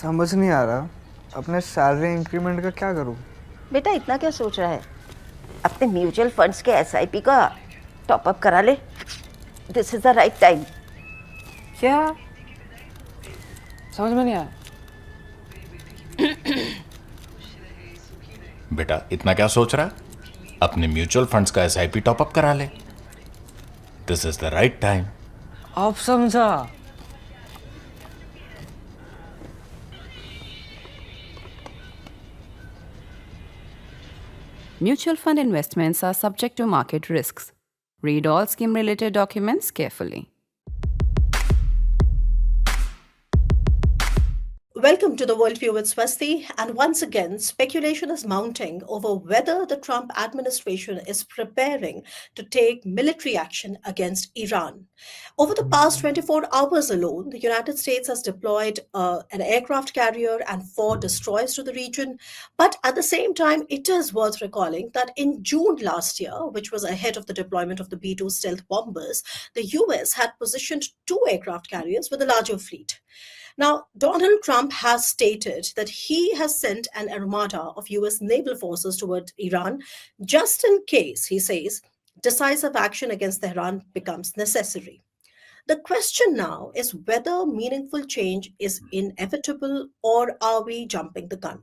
समझ नहीं आ रहा अपने सैलरी इंक्रीमेंट का क्या करूं। बेटा इतना क्या सोच रहा है? अपने म्यूचुअल फंड्स के एसआईपी का टॉप अप करा ले। This is the right time. क्या? समझ में नहीं आया। बेटा इतना क्या सोच रहा है? अपने म्यूचुअल फंड्स का एसआईपी टॉपअप करा ले। This is the right time. अब समझा। Mutual fund investments are subject to market risks. Read all scheme related documents carefully. Welcome to the Worldview with Swasti, and once again, speculation is mounting over whether the Trump administration is preparing to take military action against Iran. Over the past 24 hours alone, the United States has deployed an aircraft carrier and 4 destroyers to the region. But at the same time, it is worth recalling that in June last year, which was ahead of the deployment of the B-2 stealth bombers, the US had positioned 2 aircraft carriers with a larger fleet. Now, Donald Trump has stated that he has sent an armada of US naval forces toward Iran just in case, he says, decisive action against Tehran becomes necessary. The question now is whether meaningful change is inevitable or are we jumping the gun?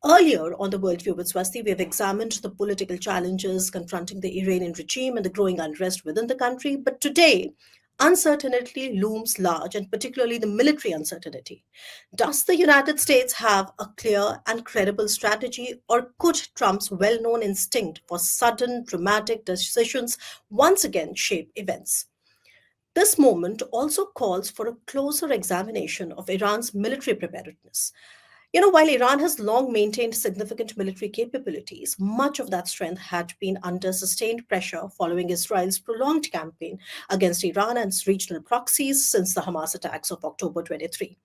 Earlier on the Worldview with Swasti, we have examined the political challenges confronting the Iranian regime and the growing unrest within the country. But today, uncertainty looms large, and particularly the military uncertainty. Does the United States have a clear and credible strategy, or could Trump's well known instinct for sudden, dramatic decisions once again shape events? This moment also calls for a closer examination of Iran's military preparedness. While Iran has long maintained significant military capabilities, much of that strength had been under sustained pressure following Israel's prolonged campaign against Iran and its regional proxies since the Hamas attacks of October 23.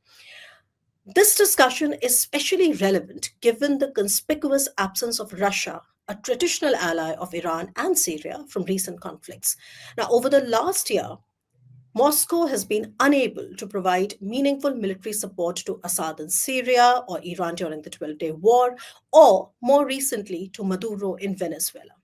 This discussion is especially relevant given the conspicuous absence of Russia, a traditional ally of Iran and Syria, from recent conflicts. Now, over the last year, Moscow has been unable to provide meaningful military support to Assad in Syria or Iran during the 12-day war, or more recently to Maduro in Venezuela.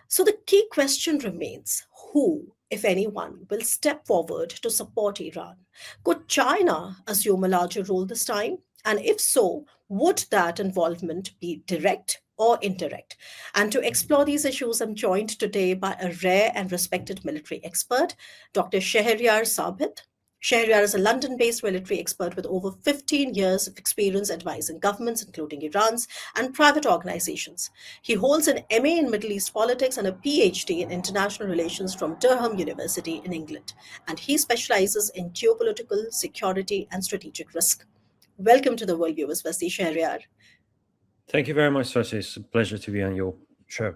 So the key question remains who, if anyone, will step forward to support Iran? Could China assume a larger role this time? And if so, would that involvement be direct or indirect? And to explore these issues, I'm joined today by a rare and respected military expert, Dr. Shahriar Sabet. Shahriar is a London based military expert with over 15 years of experience advising governments, including Iran's, and private organizations. He holds an MA in Middle East politics and a PhD in international relations from Durham University in England. And he specializes in geopolitical, security, and strategic risk. Welcome to the Worldview with Swasti, Shahriar. Thank you very much, Swasti. It's a pleasure to be on your show.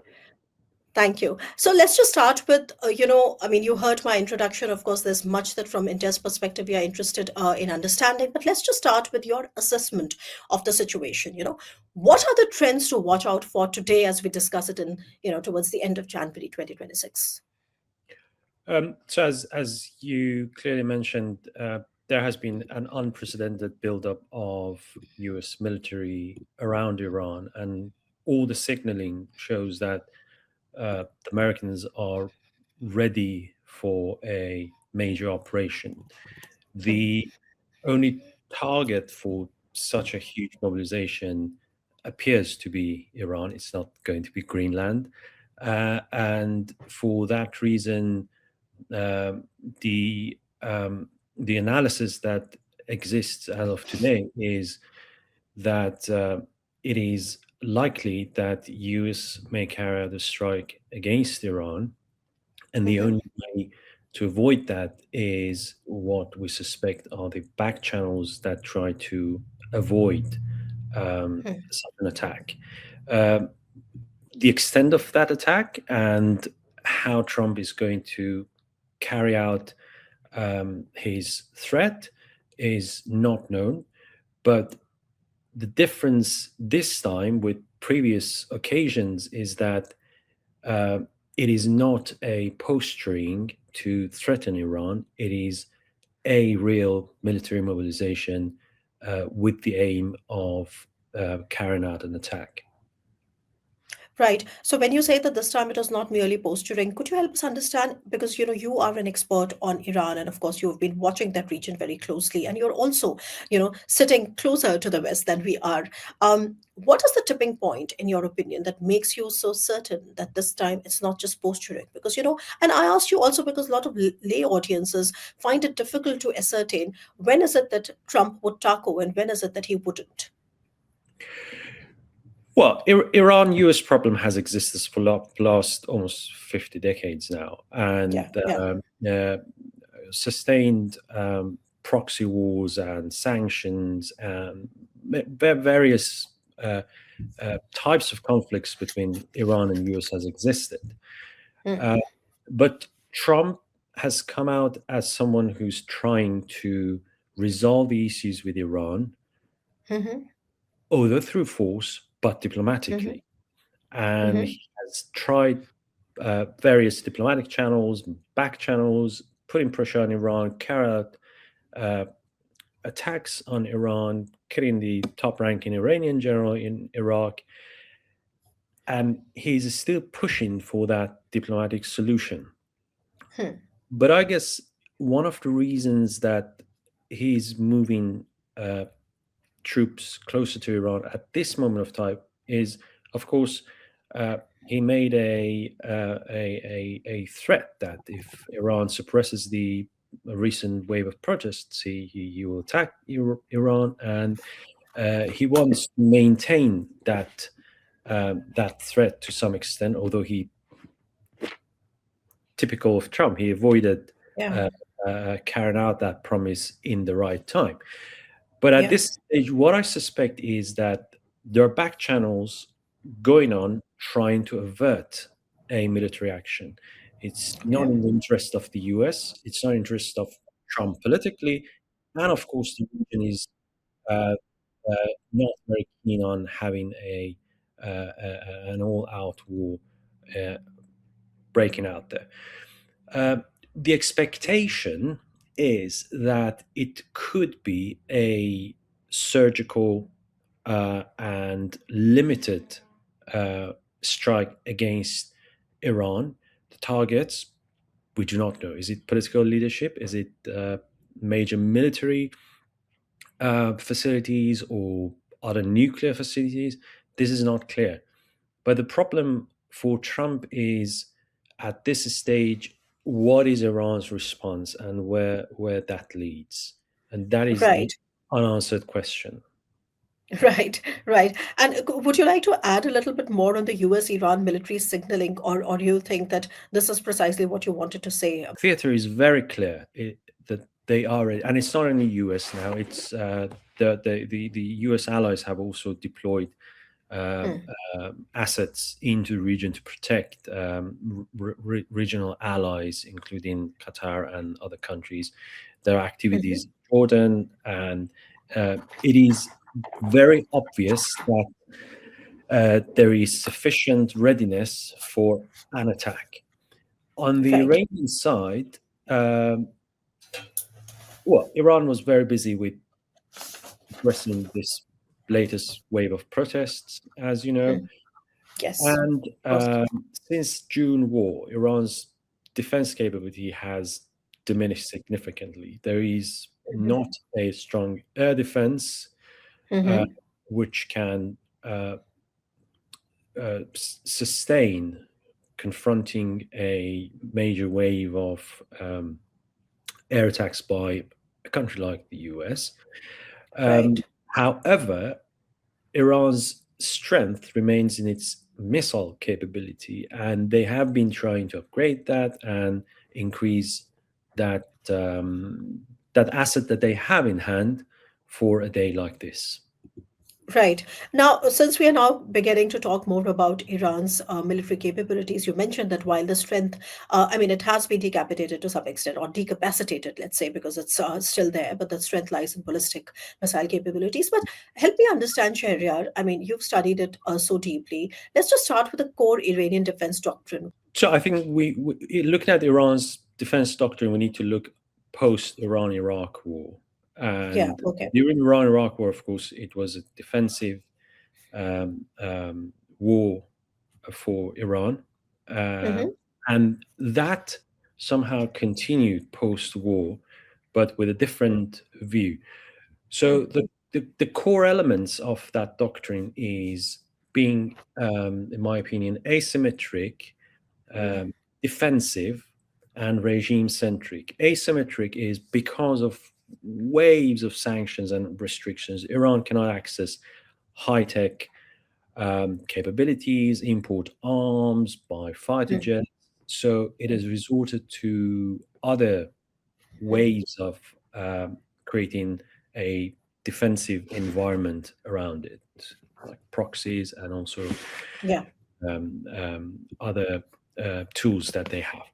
Thank you. So let's just start with, you heard my introduction. Of course, there's much that from India's perspective we are interested in understanding. But let's just start with your assessment of the situation. What are the trends to watch out for today as we discuss it in, towards the end of January 2026? So as you clearly mentioned, there has been an unprecedented buildup of US military around Iran, and all the signaling shows that the Americans are ready for a major operation. The only target for such a huge mobilization appears to be Iran. It's not going to be Greenland. And for that reason, the analysis that exists as of today is that it is likely that US may carry out a strike against Iran, and the only way to avoid that is what we suspect are the back channels that try to avoid such an attack. The extent of that attack and how Trump is going to carry out his threat is not known, but the difference this time with previous occasions is that it is not a posturing to threaten Iran. It is a real military mobilization with the aim of carrying out an attack. Right. So when you say that this time it was not merely posturing, could you help us understand? Because you are an expert on Iran, and of course you've been watching that region very closely, and you're also sitting closer to the West than we are. What is the tipping point, in your opinion, that makes you so certain that this time it's not just posturing? Because and I asked you also because a lot of lay audiences find it difficult to ascertain when is it that Trump would tackle and when is it that he wouldn't. Well, Iran-US problem has existed for the last almost 50 decades now, and sustained proxy wars and sanctions and various types of conflicts between Iran and US has existed. But Trump has come out as someone who's trying to resolve the issues with Iran, although through force, but diplomatically. And he has tried various diplomatic channels, back channels, putting pressure on Iran, carry out attacks on Iran, killing the top-ranking Iranian general in Iraq. And he's still pushing for that diplomatic solution. But I guess one of the reasons that he's moving troops closer to Iran at this moment of time is, of course, he made a threat that if Iran suppresses the recent wave of protests, he will attack Iran, and he wants to maintain that threat to some extent. Although typical of Trump, he avoided carrying out that promise in the right time. But at this stage, what I suspect is that there are back channels going on trying to avert a military action. It's not in the interest of the US. It's not in the interest of Trump politically. And of course, the region is not very keen on having an all-out war breaking out there. The expectation is that it could be a surgical and limited strike against Iran. The targets, we do not know. Is it political leadership? Is it major military facilities or other nuclear facilities? This is not clear. But the problem for Trump is, at this stage, what is Iran's response and where that leads? And that is the unanswered question. Right. And would you like to add a little bit more on the US-Iran military signaling, or do you think that this is precisely what you wanted to say? Theater is very clear that they are, and it's not only US now. It's the US allies have also deployed assets into the region to protect regional allies, including Qatar and other countries. There are activities in Jordan, and it is very obvious that there is sufficient readiness for an attack. On the Iranian side, Iran was very busy with addressing this latest wave of protests, as you know. Yes. And since June war, Iran's defense capability has diminished significantly. There is not a strong air defense which can sustain confronting a major wave of air attacks by a country like the US. However, Iran's strength remains in its missile capability, and they have been trying to upgrade that and increase that asset that they have in hand for a day like this. Right. Now, since we are now beginning to talk more about Iran's military capabilities, you mentioned that while the strength, it has been decapitated to some extent, or decapacitated, let's say, because it's still there, but the strength lies in ballistic missile capabilities. But help me understand, Shahriar. You've studied it so deeply. Let's just start with the core Iranian defense doctrine. So I think we looking at Iran's defense doctrine, we need to look post-Iran-Iraq war. Yeah. And Okay. during Iran-Iraq War, of course, it was a defensive war for Iran, Mm-hmm. and that somehow continued post-war, but with a different view. So the core elements of that doctrine is being, in my opinion, asymmetric, defensive, and regime-centric. Asymmetric is because of waves of sanctions and restrictions. Iran cannot access high-tech capabilities, import arms, buy fighter jets. So it has resorted to other ways of creating a defensive environment around it, like proxies and also Yeah. other tools that they have.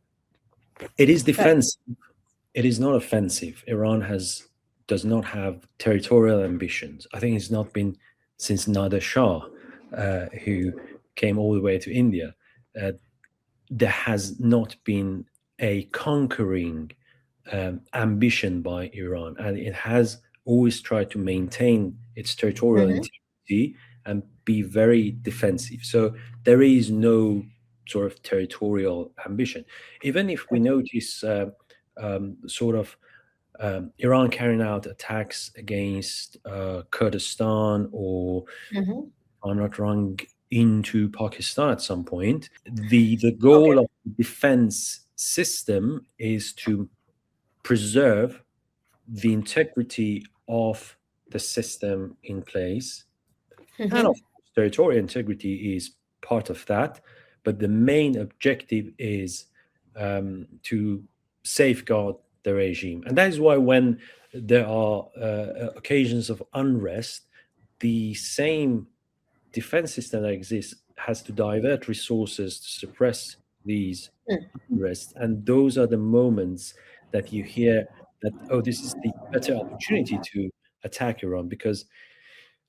It is defensive. It is not offensive. Iran does not have territorial ambitions. I think it's not been since Nader Shah, who came all the way to India. There has not been a conquering ambition by Iran, and it has always tried to maintain its territorial integrity and be very defensive. So there is no sort of territorial ambition. Even if we notice sort of Iran carrying out attacks against Kurdistan or, if I'm not wrong, into Pakistan at some point, the goal of the defense system is to preserve the integrity of the system in place. And of course, territorial integrity is part of that. But the main objective is to safeguard the regime. And that is why when there are occasions of unrest, the same defense system that exists has to divert resources to suppress these unrest. And those are the moments that you hear that, oh, this is the better opportunity to attack Iran because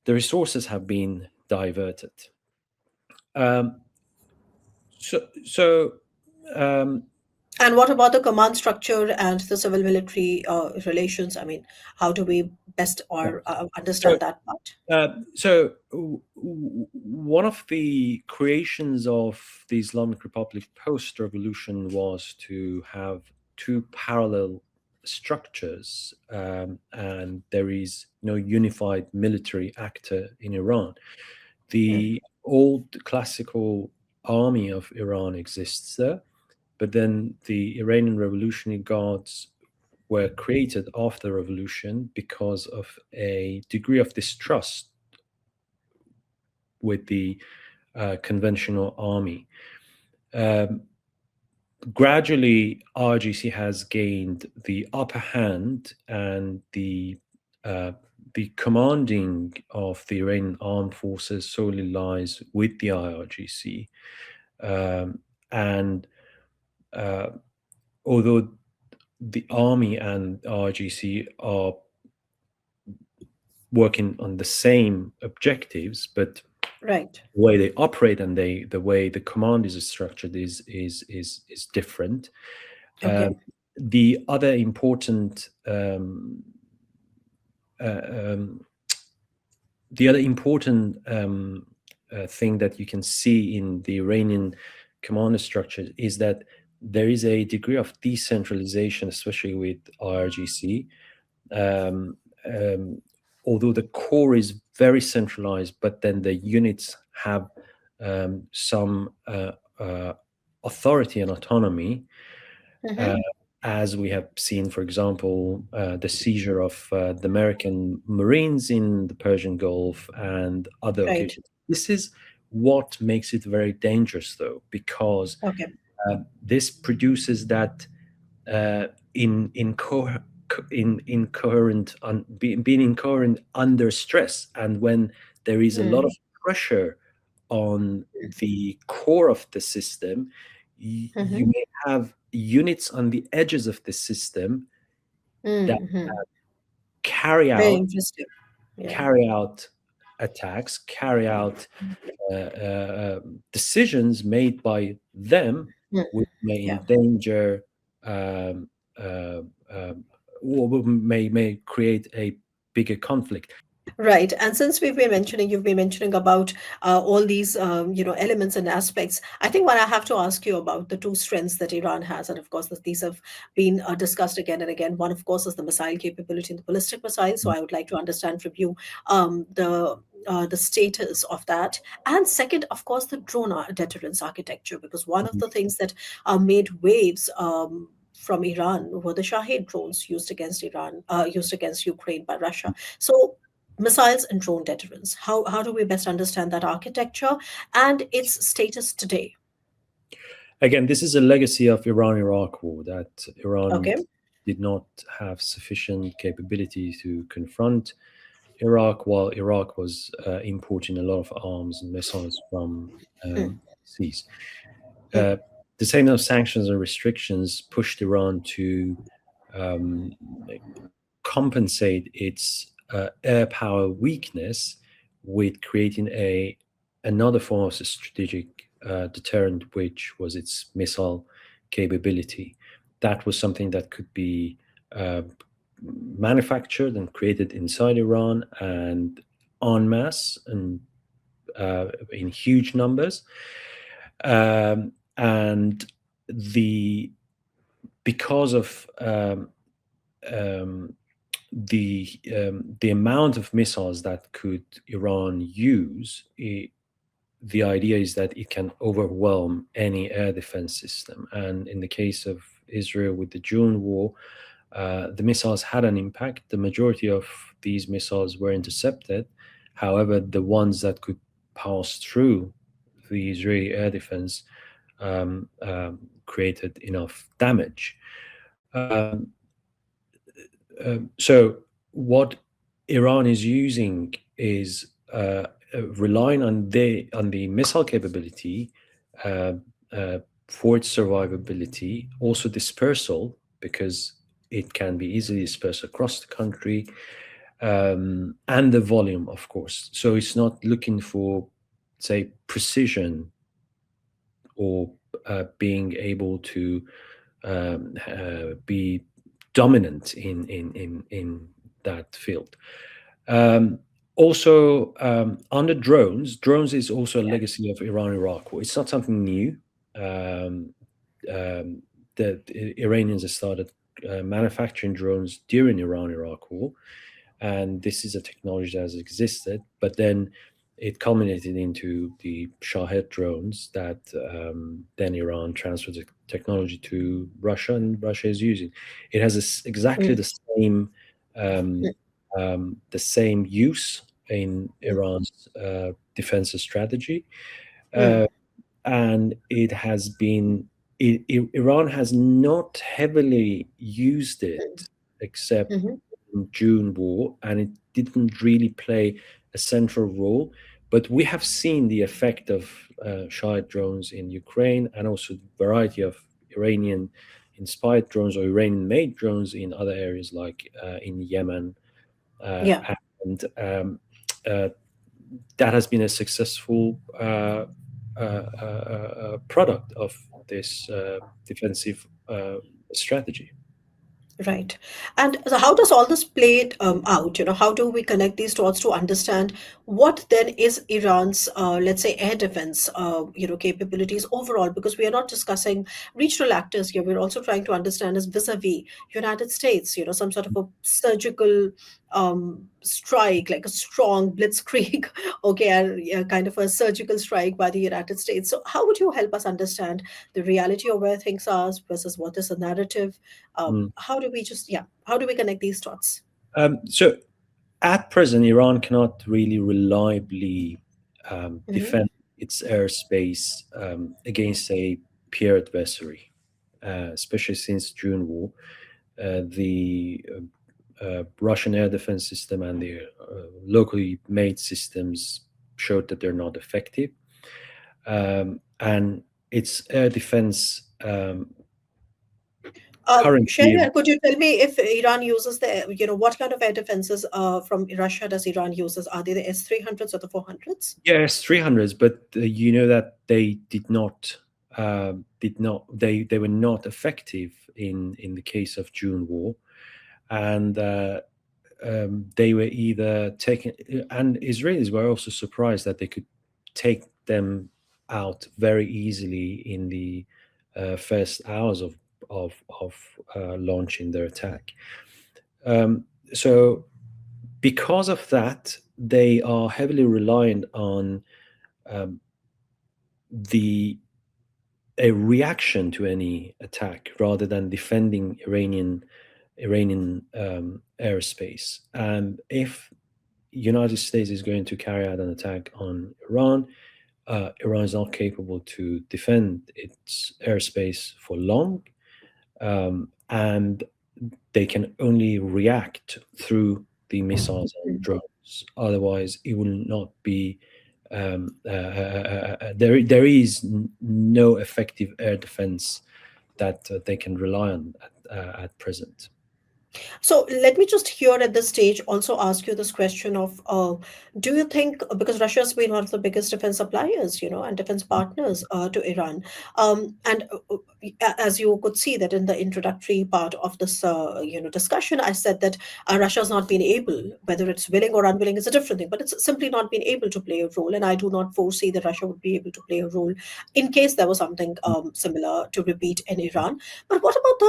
the resources have been diverted. And what about the command structure and the civil military relations? I mean, how do we best or understand that part? One of the creations of the Islamic Republic post-revolution was to have two parallel structures, and there is no unified military actor in Iran. The old classical army of Iran exists there, but then the Iranian Revolutionary Guards were created after the revolution because of a degree of distrust with the conventional army. Gradually, RGC has gained the upper hand, and the commanding of the Iranian armed forces solely lies with the IRGC. And although the army and RGC are working on the same objectives, but Right. the way they operate and the way the command is structured is different. Okay. The other important thing that you can see in the Iranian command structure is that there is a degree of decentralization, especially with IRGC. Although the core is very centralized, but then the units have some authority and autonomy, as we have seen, for example, the seizure of the American Marines in the Persian Gulf and other Right. occasions. This is what makes it very dangerous, though, because Okay. this produces that being incoherent under stress, and when there is a lot of pressure on the core of the system, you may have units on the edges of the system that carry Very out interesting. Yeah. attacks, carry out decisions made by them, which may Yeah. endanger may create a bigger conflict. Right. And since you've been mentioning about all these, elements and aspects, I think what I have to ask you about the two strengths that Iran has, and of course, that these have been discussed again and again. One, of course, is the missile capability and the ballistic missile. So I would like to understand from you the status of that. And second, of course, the drone deterrence architecture, because one of the things that made waves from Iran were the Shahid drones used against Ukraine by Russia. So missiles and drone deterrence. How do we best understand that architecture and its status today? Again, this is a legacy of Iran-Iraq war, that Iran Okay. did not have sufficient capability to confront Iraq, while Iraq was importing a lot of arms and missiles from seas. The same of sanctions and restrictions pushed Iran to compensate its air power weakness with creating another form of strategic deterrent, which was its missile capability. That was something that could be manufactured and created inside Iran and en masse and in huge numbers. And because of the amount of missiles that could Iran use, the idea is that it can overwhelm any air defense system. And in the case of Israel with the June war, the missiles had an impact. The majority of these missiles were intercepted. However, the ones that could pass through the Israeli air defense created enough damage. So what Iran is using is relying on the missile capability for its survivability, also dispersal, because it can be easily dispersed across the country, and the volume, of course. So it's not looking for, say, precision or being able to be dominant in that field. Also, on the drones is also a legacy of Iran-Iraq war. It's not something new. The Iranians have started manufacturing drones during Iran-Iraq war, and this is a technology that has existed, but then it culminated into the Shahed drones that then Iran transferred the technology to Russia, and Russia is using. It has exactly the same use in Iran's defense strategy, and it has been. Iran has not heavily used it except in June war, and it didn't really play a central role. But we have seen the effect of Shahid drones in Ukraine, and also a variety of Iranian-inspired drones or Iranian-made drones in other areas like in Yemen. And that has been a successful product of this defensive strategy. Right. And so how does all this play out? How do we connect these dots to understand what then is Iran's, let's say, air defense, capabilities overall? Because we are not discussing regional actors here. We're also trying to understand as vis-a-vis United States, some sort of a surgical strike, like a strong blitzkrieg, okay, and kind of a surgical strike by the United States. So how would you help us understand the reality of where things are versus what is the narrative? How do we connect these dots? So at present, Iran cannot really reliably defend its airspace against a peer adversary, especially since June war. The Russian air defense system and the locally made systems showed that they're not effective. And its air defense currently... Shahriar, could you tell me if Iran uses what kind of air defenses from Russia does Iran uses? Are they the S-300s or the 400s? Yeah, S-300s, but you know that they they were not effective in the case of June war. and they were either taken, and Israelis were also surprised that they could take them out very easily in the first hours of launching their attack. So because of that, they are heavily reliant on a reaction to any attack rather than defending Iranian airspace. And if United States is going to carry out an attack on Iran, Iran is not capable to defend its airspace for long, and they can only react through the missiles and drones. Otherwise, it will not be. There is no effective air defense that they can rely on at present. So let me just here at this stage also ask you this question of, do you think, because Russia has been one of the biggest defense suppliers, and defense partners to Iran, and as you could see that in the introductory part of this, discussion, I said that Russia has not been able, whether it's willing or unwilling is a different thing, but it's simply not been able to play a role, and I do not foresee that Russia would be able to play a role in case there was something similar to repeat in Iran. But what about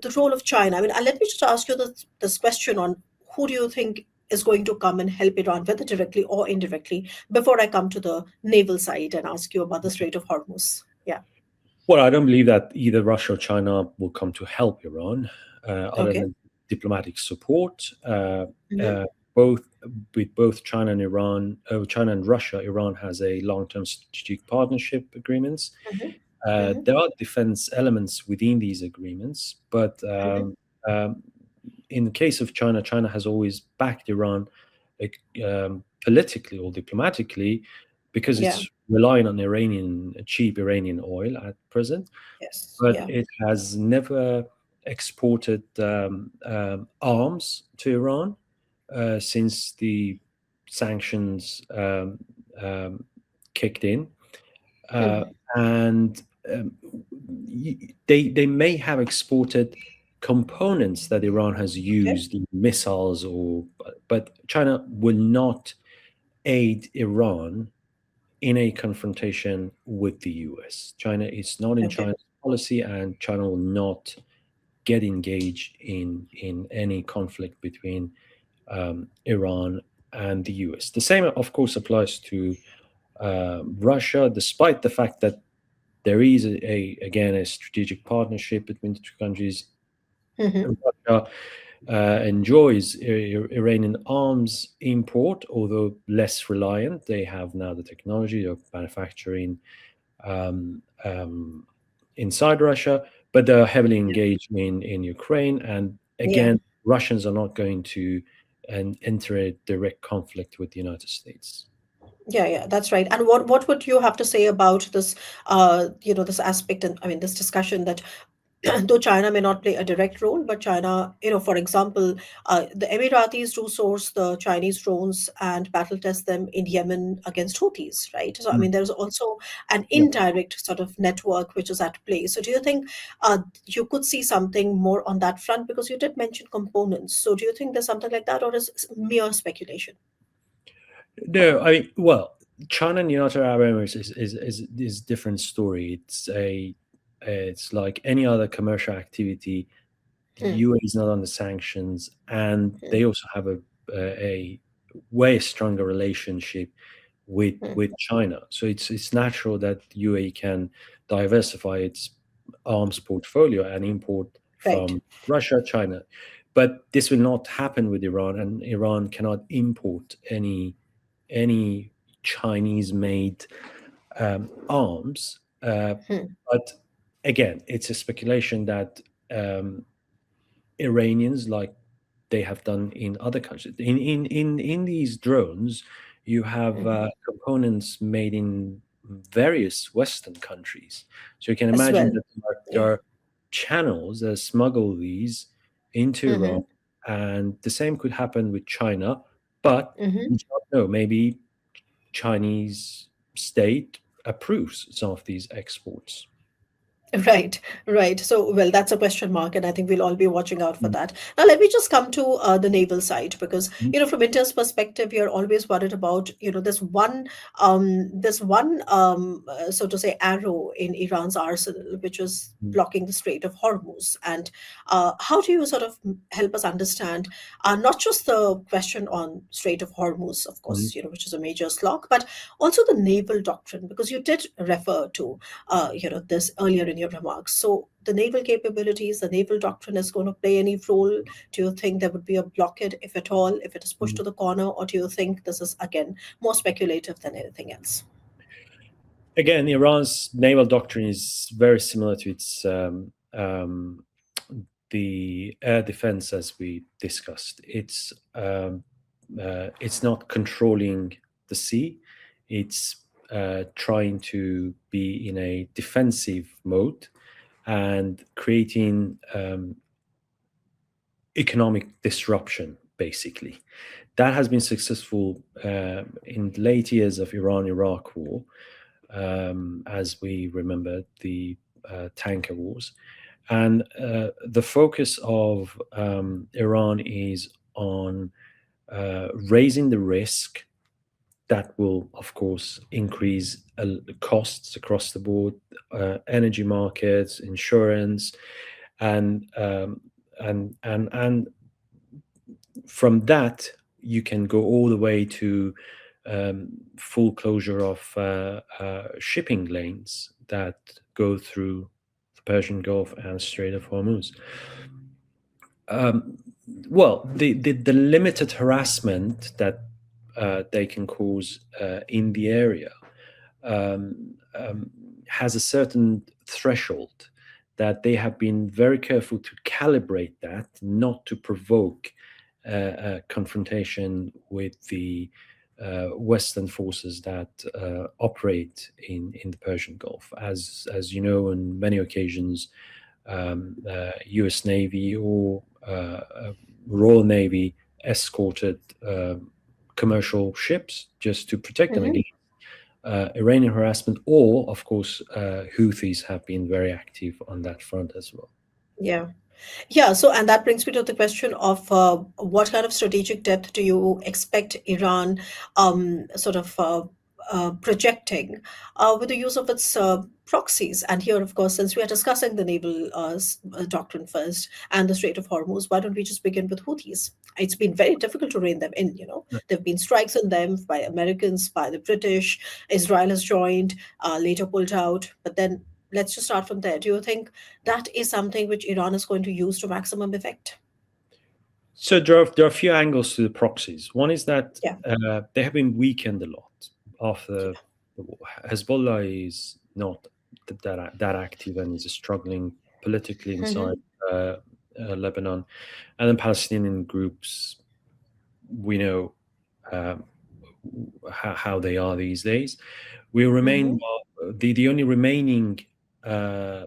the role of China? I mean, let me just ask you this question on who do you think is going to come and help Iran, whether directly or indirectly, before I come to the naval side and ask you about the Strait of Hormuz. Yeah. Well, I don't believe that either Russia or China will come to help Iran, other Okay. than diplomatic support. Mhm. Both China and Iran, China and Russia, Iran has a long-term strategic partnership agreements. Mhm. Mhm. There are defense elements within these agreements, but Mhm. in the case of China, China has always backed Iran politically or diplomatically because Yeah. it's relying on cheap Iranian oil at present, Yes. but Yeah. it has never exported arms to Iran since the sanctions kicked in. And they may have exported components that Iran has Okay. used in missiles, but China will not aid Iran in a confrontation with the US. China is not in Okay. China's policy, and China will not get engaged in any conflict between Iran and the US. The same, of course, applies to Russia, despite the fact that there is again a strategic partnership between the two countries. Mhm. Russia enjoys Iranian arms import, although less reliant. They have now the technology of manufacturing um, um, inside Russia, but they're heavily engaged in Ukraine. And Yeah. again, Russians are not going to enter a direct conflict with the United States. Yeah, yeah, that's right. And what would you have to say about this, this aspect, and I mean, this discussion that though China may not play a direct role, but China, for example, the Emiratis do source the Chinese drones and battle test them in Yemen against Houthis, right? So, I Mm. mean, there's also an Yeah. indirect sort of network which is at play. So, do you think you could see something more on that front? Because you did mention components. So, do you think there's something like that, or is it mere speculation? No, well, China and United Arab Emirates is a different story. It's like any other commercial activity. The Mm, UAE is not under sanctions, and mm, they also have a way stronger relationship mm. with China. So it's natural that UAE can diversify its arms portfolio and import Right. from Russia, China. But this will not happen with Iran, and Iran cannot import any Chinese-made arms. Hmm. But again, it's a speculation that um, Iranians, like they have done in other countries, in these drones, you have Mhm. components made in various Western countries. So you can As imagine well. that there Yeah. are channels that smuggle these into Iran, Hmm. and the same could happen with China. But Hmm. we don't know. Maybe Chinese state approves some of these exports. Right, right. So, well, that's a question mark, and I think we'll all be watching out for that. Now, let me just come to the naval side because, from India's perspective, you're always worried about, so to say, arrow in Iran's arsenal, which is blocking the Strait of Hormuz. And how do you sort of help us understand not just the question on Strait of Hormuz, of course, which is a major slog, but also the naval doctrine, because you did refer to this earlier in your remarks. So the naval capabilities, the naval doctrine is going to play any role? Do you think there would be a blockade, if at all, if it is pushed to the corner, or do you think this is again more speculative than anything else? Again, Iran's naval doctrine is very similar to its the air defense, as we discussed. It's not controlling the sea. It's trying to be in a defensive mode and creating economic disruption, basically. That has been successful in the late years of Iran-Iraq war, as we remember the tanker wars. And the focus of Iran is on raising the risk. That will, of course, increase costs across the board, energy markets, insurance, and from that you can go all the way to full closure of shipping lanes that go through the Persian Gulf and Strait of Hormuz. Well, the limited harassment that they can cause in the area has a certain threshold that they have been very careful to calibrate, that not to provoke a confrontation with the Western forces that operate in the Persian Gulf. As you know, on many occasions, U.S. Navy or Royal Navy escorted commercial ships just to protect them against Iranian harassment, or, of course, Houthis have been very active on that front as well. Yeah. Yeah, so and that brings me to the question of what kind of strategic depth do you expect Iran sort of projecting with the use of its proxies? And here, of course, since we are discussing the naval doctrine first and the Strait of Hormuz, why don't we just begin with Houthis? It's been very difficult to rein them in. There have been strikes on them by Americans, by the British. Israel has joined, later pulled out, but then let's just start from there. Do you think that is something which Iran is going to use to maximum effect? So there are a few angles to the proxies. One is that Yeah. they have been weakened a lot after the war. Hezbollah is not that active and is struggling politically inside Lebanon, and then Palestinian groups, we know how they are these days. We remain the only remaining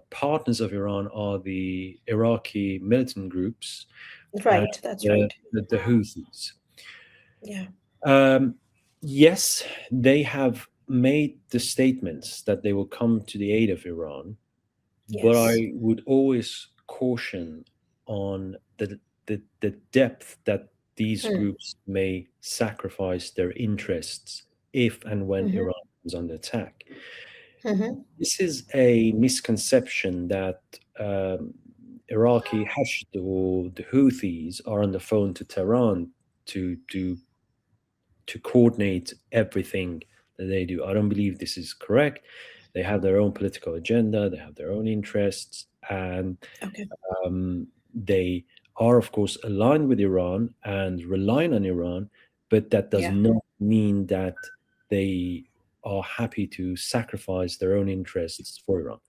partners of Iran are the Iraqi militant groups, Right, that's right. the Houthis. Yeah. Yes, they have made the statements that they will come to the aid of Iran, but Yes. I would always caution on the depth that these groups may sacrifice their interests if and when Iran is under attack. This is a misconception that Iraqi Hashd or the Houthis are on the phone to Tehran to coordinate everything that they do. I don't believe this is correct. They have their own political agenda, they have their own interests, and Okay. they are, of course, aligned with Iran and relying on Iran, but that does Yeah. not mean that they are happy to sacrifice their own interests for Iran.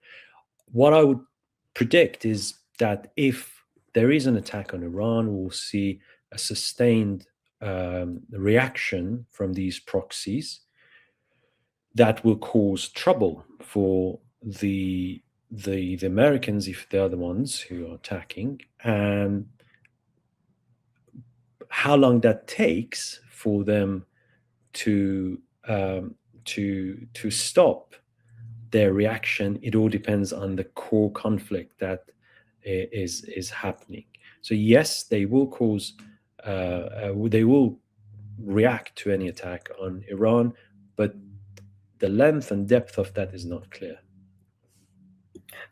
What I would predict is that if there is an attack on Iran, we'll see a sustained reaction from these proxies that will cause trouble for the Americans if they're the ones who are attacking, and how long that takes for them to stop their reaction, it all depends on the core conflict that is happening. So yes, they will cause, they will react to any attack on Iran, but the length and depth of that is not clear.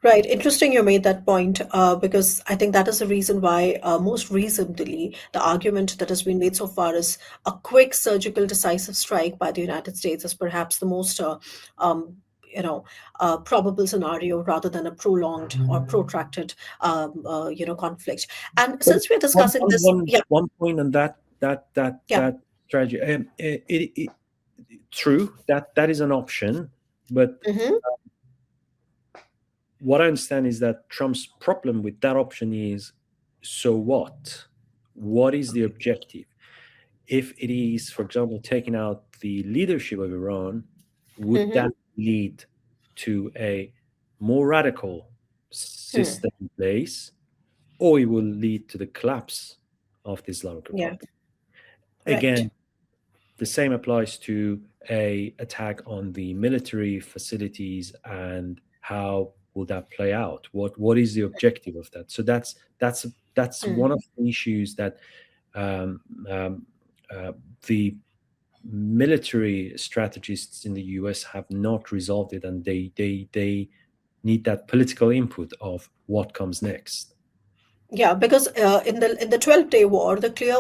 Right. Interesting you made that point because I think that is the reason why most recently the argument that has been made so far is a quick surgical decisive strike by the United States is perhaps the most um, probable scenario rather than a prolonged or protracted conflict. And But since we're discussing this, yeah, one point on that yeah. strategy. True that is an option, but Hmm. what I understand is that Trump's problem with that option is, so what? What is the objective? If it is, for example, taking out the leadership of Iran, would Hmm. that lead to a more radical system in place, or it will lead to the collapse of the Islamic Yeah. Republic? Right. Again, the same applies to a attack on the military facilities, and how will that play out? What is the objective of that? So that's one of the issues that um, um, the military strategists in the US have not resolved it, and they need that political input of what comes next. Yeah, because in the 12-day war, the clear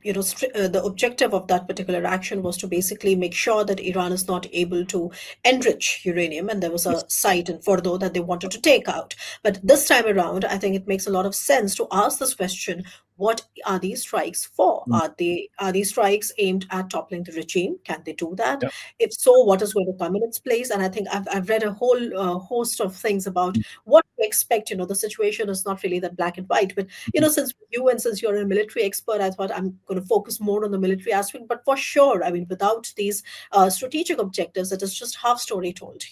the objective of that particular action was to basically make sure that Iran is not able to enrich uranium, and there was a site in Fordo that they wanted to take out. But this time around, I think it makes a lot of sense to ask this question: what are these strikes for? Are these strikes aimed at toppling the regime? Can they do that? Yeah. If so, what is going to come in its place? And I think I've read a whole host of things about what to expect. The situation is not really that black and white. But since since you're a military expert, I thought I'm going to focus more on the military aspect. But for sure, I mean, without these strategic objectives, it is just half story told.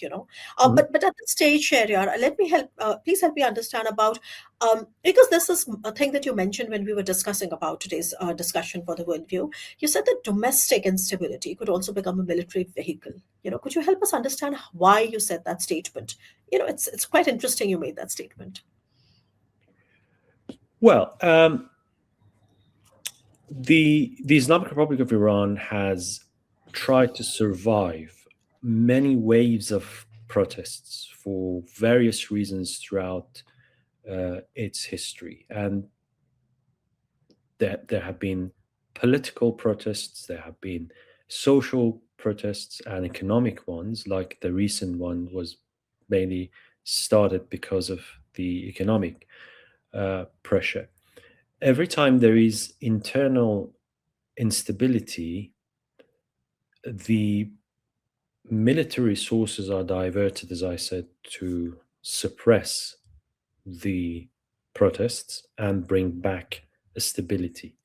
But at this stage, Shahriar, please help me understand about because this is a thing that you mentioned when we were discussing about today's discussion for the worldview. You said that domestic instability could also become a military vehicle. Could you help us understand why you said that statement? It's quite interesting you made that statement. Well, the Islamic Republic of Iran has tried to survive many waves of protests for various reasons throughout its history, and there have been political protests, there have been social protests, and economic ones. Like the recent one was mainly started because of the economic pressure. Every time there is internal instability, the military resources are diverted, as I said, to suppress the protests and bring back stability.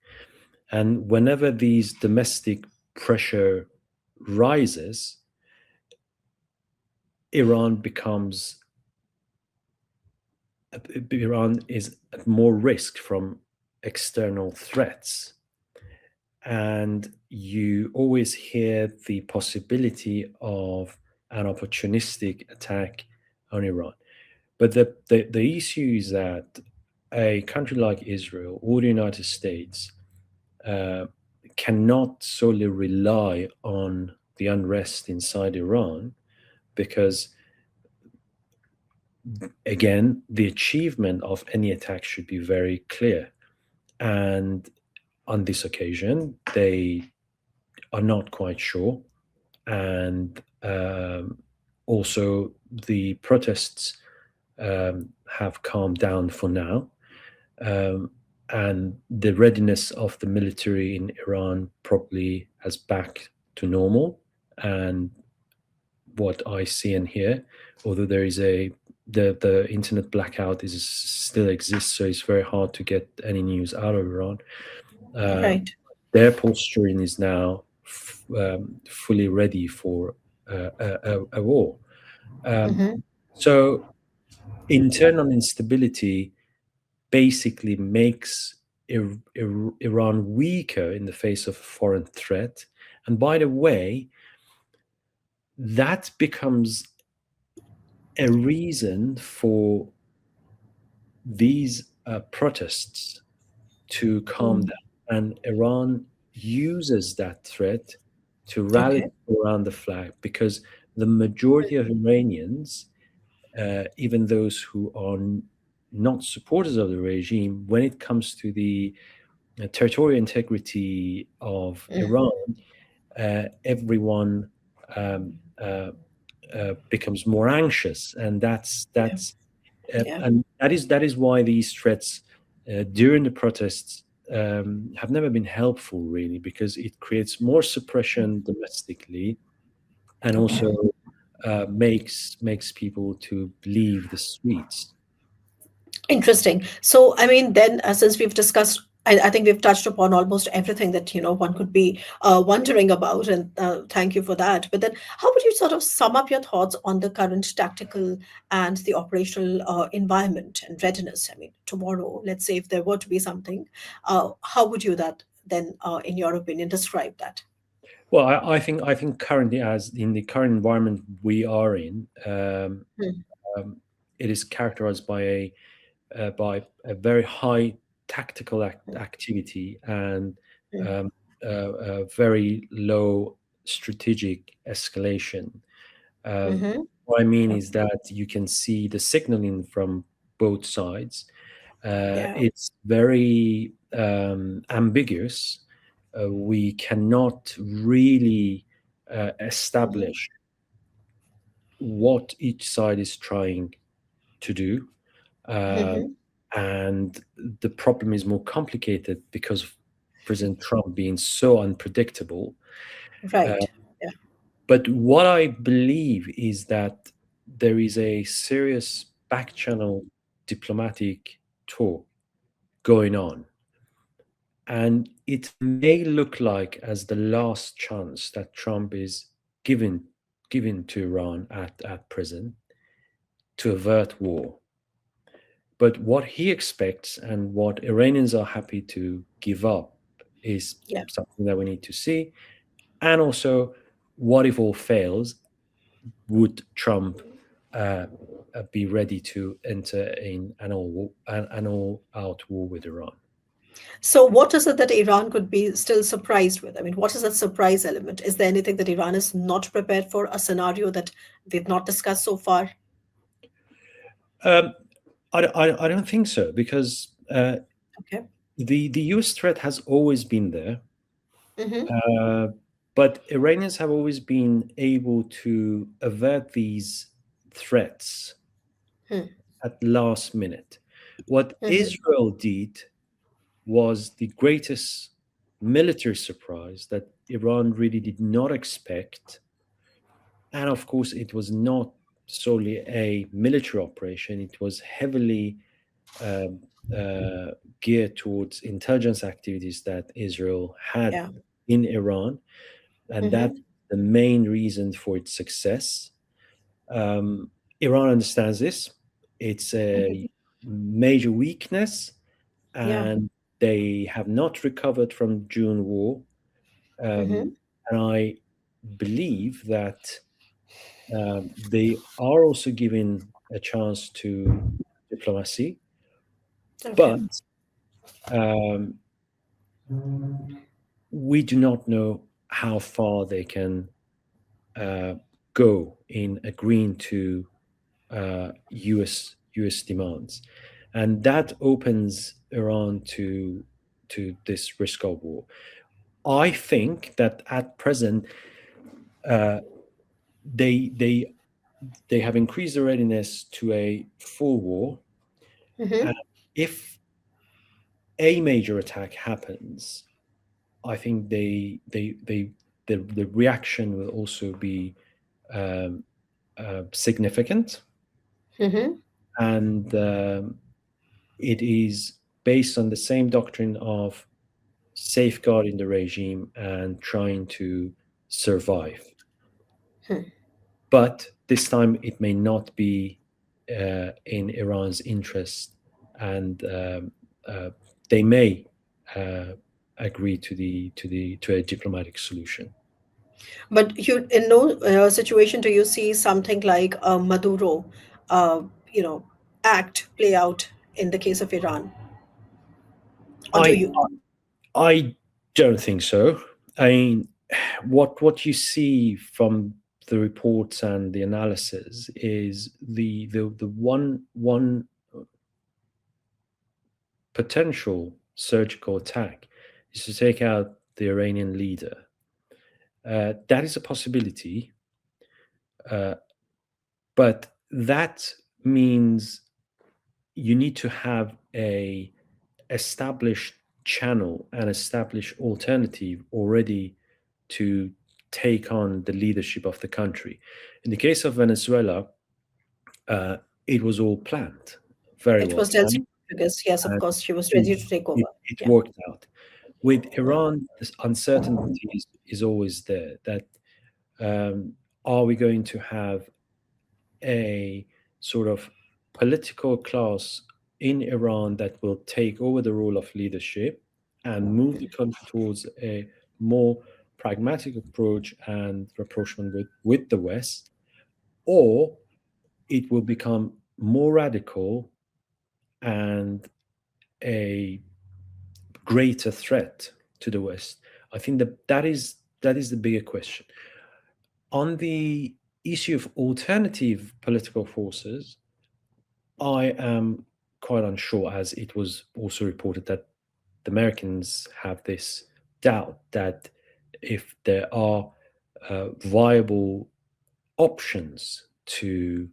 And whenever these domestic pressure rises, Iran is at more risk from external threats. And you always hear the possibility of an opportunistic attack on Iran. But the issue is that a country like Israel or the United States cannot solely rely on the unrest inside Iran, because, again, the achievement of any attack should be very clear. And on this occasion, they are not quite sure. And also, the protests have calmed down for now. And the readiness of the military in Iran probably has back to normal. And what I see and hear, although there is the internet blackout still exists, so it's very hard to get any news out of Iran. Right. Their posturing is now fully ready for a war. So internal instability basically makes Iran weaker in the face of a foreign threat. And by the way, that becomes a reason for these protests to calm down, and Iran uses that threat to rally around the flag, because the majority of Iranians, even those who are not supporters of the regime, when it comes to the territorial integrity of Iran, everyone becomes more anxious, and and that is why these threats during the protests have never been helpful, really, because it creates more suppression domestically, and also makes people to leave the streets. Interesting. So, I mean, then since we've discussed, I think we've touched upon almost everything that one could be wondering about, and thank you for that. But then, how would you sort of sum up your thoughts on the current tactical and the operational environment and readiness? I mean, tomorrow, let's say if there were to be something, how would you that then, in your opinion, describe that? Well, I think currently, as in the current environment we are in, it is characterized by a very high tactical activity and a very low strategic escalation. What I mean is that you can see the signaling from both sides. It's very ambiguous. We cannot really establish what each side is trying to do. And the problem is more complicated because of President Trump being so unpredictable. Right. But what I believe is that there is a serious back-channel diplomatic talk going on. And it may look like as the last chance that Trump is given to Iran at present to avert war. But what he expects and what Iranians are happy to give up is something that we need to see. And also, what if all fails? Would Trump be ready to enter in an all-out war with Iran? So, what is it that Iran could be still surprised with? I mean, what is that surprise element? Is there anything that Iran is not prepared for, a scenario that we've not discussed so far? I don't think so, because the US threat has always been there. But Iranians have always been able to avert these threats at last minute. What Israel did was the greatest military surprise that Iran really did not expect. And of course, it was not solely a military operation. It was heavily geared towards intelligence activities that Israel had in Iran. And that's the main reason for its success. Iran understands this. It's a major weakness, and they have not recovered from June war. And I believe that they are also given a chance to diplomacy. But we do not know how far they can go in agreeing to US demands, and that opens Iran to this risk of war. I think that at present they have increased their readiness to a full war. And if a major attack happens, I think the reaction will also be significant, and it is based on the same doctrine of safeguarding the regime and trying to survive. But this time, it may not be in Iran's interest, and they may agree to a diplomatic solution. But in no situation do you see something like Maduro act play out in the case of Iran? Or do I you? I don't think so. I mean, what you see from the reports and the analysis is the one potential surgical attack is to take out the Iranian leader. That is a possibility, but that means you need to have a established channel and established alternative already to take on the leadership of the country. In the case of Venezuela, it was all planned, very It well was Delcy planned, because yes, of and course, she was it, ready to take over. it Yeah. worked out. With Iran, this uncertainty is always there. That are we going to have a sort of political class in Iran that will take over the role of leadership and move the country towards a more pragmatic approach and rapprochement with the West, or it will become more radical and a greater threat to the West? I think that is the bigger question. On the issue of alternative political forces, I am quite unsure, as it was also reported that the Americans have this doubt that if there are viable options to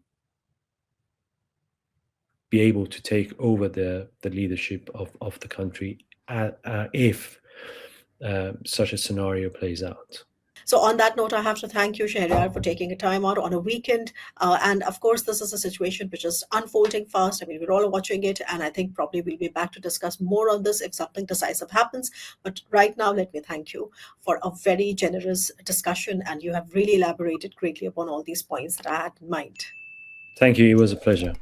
be able to take over the leadership of the country if such a scenario plays out. So on that note, I have to thank you, Shahriar, for taking a time out on a weekend. And of course, this is a situation which is unfolding fast. I mean, we're all watching it, and I think probably we'll be back to discuss more on this if something decisive happens. But right now, let me thank you for a very generous discussion, and you have really elaborated greatly upon all these points that I had in mind. Thank you. It was a pleasure.